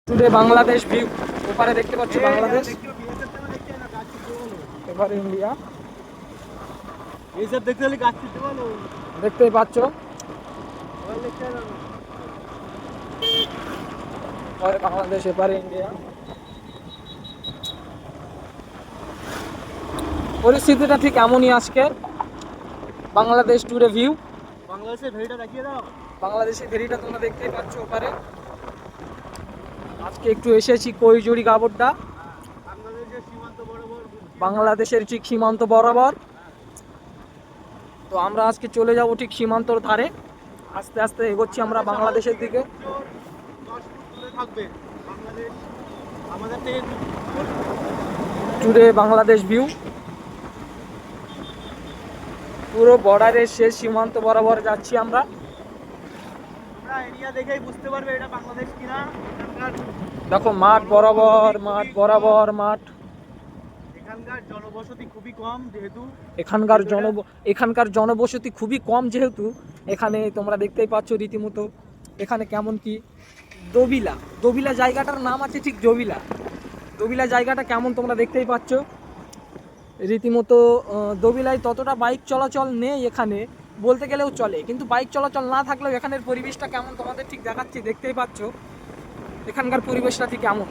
Today Bangladesh view. ওপারে দেখতে পাচ্ছি বাংলাদেশ, এবারে ইন্ডিয়া। এইসব দেখতে হলে গাছ চিনতে বলো। দেখতেই পাচ্ছ ওপারে বাংলাদেশ, এপারে ইন্ডিয়া। পরিস্থিতিটা ঠিক এমনই আজকে বাংলাদেশ টুডে ভিউ। বাংলাদেশের ভেড়িটা দেখিয়ে দাও। বাংলাদেশের ফেরিটা তোমরা দেখতেই পাচ্ছ ওপারে। আজকে একটু এসেছি কৈজুড়ি গাবড্ডা, বাংলাদেশের সীমান্ত বরাবর। বাংলাদেশের ঠিক সীমান্ত বরাবর। তো আমরা আজকে চলে যাব ঠিক সীমান্তর ধারে, আস্তে আস্তে এগোচ্ছি আমরা বাংলাদেশের দিকে। 10 ফুট দূরে থাকবে বাংলাদেশ আমাদের থেকে। টুডে বাংলাদেশ ভিউ, পুরো বর্ডারের শেষ সীমান্ত বরাবর যাচ্ছি আমরা। তোমরা এরিয়া দেখেই বুঝতে পারবে এটা বাংলাদেশ কিনা। দেখো মাঠ বরাবর, মাঠ বরাবর মাঠ। এখানকার জনবসতি খুবই কম যেহেতু এখানকার জনবসতি খুবই কম যেহেতু এখানে তোমরা দেখতেই পাচ্ছ রীতিমতো এখানে কেমন কি দবিলা জায়গাটার নাম আছে ঠিক দবিলা জায়গাটা কেমন তোমরা দেখতেই পাচ্ছ রীতিমতো। দবিলায় ততটা বাইক চলাচল নেই, এখানে বলতে গেলেও চলে, কিন্তু বাইক চলাচল না থাকলেও এখানের পরিবেশটা কেমন তোমাদের ঠিক দেখাচ্ছি, দেখতেই পাচ্ছ এখানকার পরিবেশটা ঠিক কেমন।